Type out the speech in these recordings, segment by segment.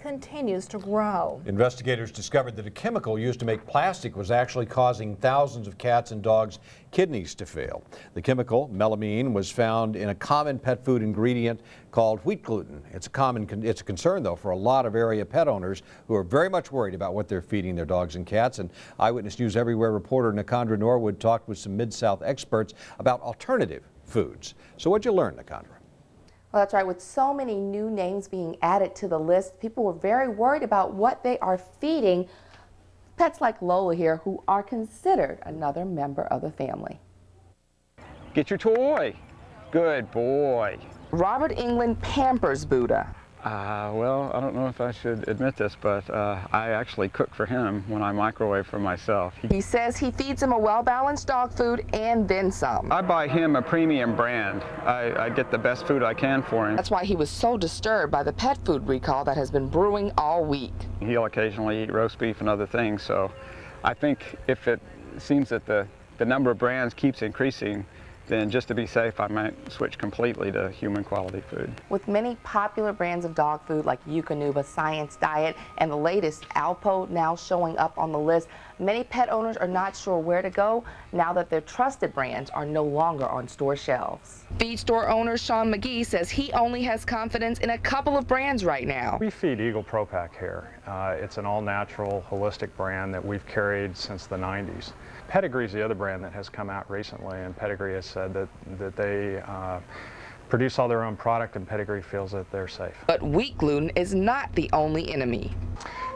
continues to grow. Investigators discovered that a chemical used to make plastic was actually causing thousands of cats and dogs' kidneys to fail. The chemical, melamine, was found in a common pet food ingredient called wheat gluten. It's a concern, though, for a lot of area pet owners who are very much worried about what they're feeding their dogs and cats. And Eyewitness News Everywhere reporter Nikandra Norwood talked with some Mid-South experts about alternative foods. So what'd you learn, Nikandra? Well, that's right. With so many new names being added to the list, people were very worried about what they are feeding pets like Lola here, who are considered another member of the family. Get your toy. Good boy. Robert England pampers Buddha. Well, I don't know if I should admit this, but I actually cook for him when I microwave for myself. He says he feeds him a well-balanced dog food and then some. I buy him a premium brand. I get the best food I can for him. That's why he was so disturbed by the pet food recall that has been brewing all week. He'll occasionally eat roast beef and other things, so I think if it seems that the number of brands keeps increasing, then just to be safe, I might switch completely to human quality food. With many popular brands of dog food like Eukanuba, Science Diet, and the latest Alpo now showing up on the list, many pet owners are not sure where to go now that their trusted brands are no longer on store shelves. Feed store owner Sean McGee says he only has confidence in a couple of brands right now. We feed Eagle ProPak here. It's an all-natural, holistic brand that we've carried since the 90s. Pedigree's the other brand that has come out recently, and Pedigree has said that they produce all their own product, and Pedigree feels that they're safe. But wheat gluten is not the only enemy.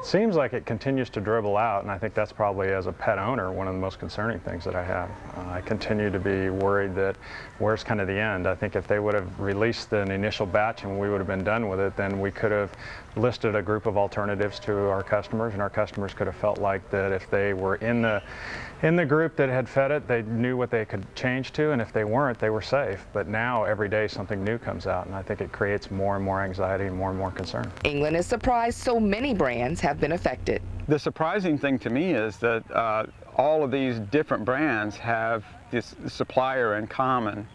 Seems like it continues to dribble out, and I think that's probably, as a pet owner, one of the most concerning things that I have. I continue to be worried that where's kind of the end. I think if they would have released an initial batch and we would have been done with it, then we could have listed a group of alternatives to our customers, and our customers could have felt like that if they were in the group that had fed it, they knew what they could change to, and if they weren't, they were safe. But now every day something new comes out, and I think it creates more and more anxiety and more concern. England is surprised so many brands have been affected. The surprising thing to me is that all of these different brands have this supplier in common.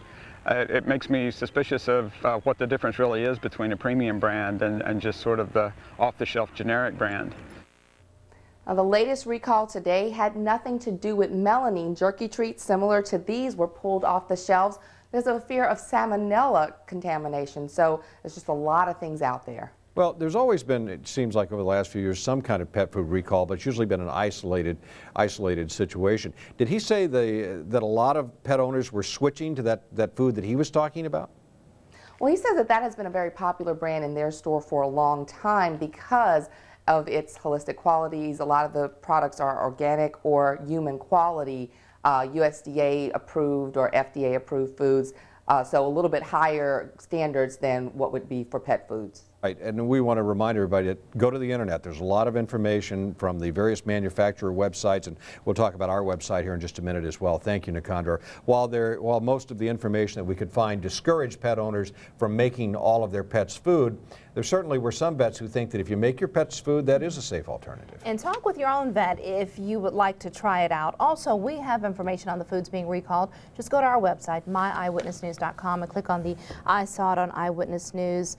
It makes me suspicious of what the difference really is between a premium brand and just sort of the off-the-shelf generic brand. Now, the latest recall today had nothing to do with melamine. Jerky treats similar to these were pulled off the shelves. There's a fear of salmonella contamination, so there's just a lot of things out there. Well, there's always been, it seems like over the last few years, some kind of pet food recall, but it's usually been an isolated situation. Did he say that a lot of pet owners were switching to that food that he was talking about? Well, he says that has been a very popular brand in their store for a long time because of its holistic qualities. A lot of the products are organic or human quality, USDA approved or FDA approved foods, so a little bit higher standards than what would be for pet foods. Right, and we want to remind everybody to go to the internet. There's a lot of information from the various manufacturer websites, and we'll talk about our website here in just a minute as well. Thank you, Nikandra. While most of the information that we could find discouraged pet owners from making all of their pets' food, there certainly were some vets who think that if you make your pet's food, that is a safe alternative. And talk with your own vet if you would like to try it out. Also, we have information on the foods being recalled. Just go to our website, myeyewitnessnews.com, and click on the I Saw It on Eyewitness News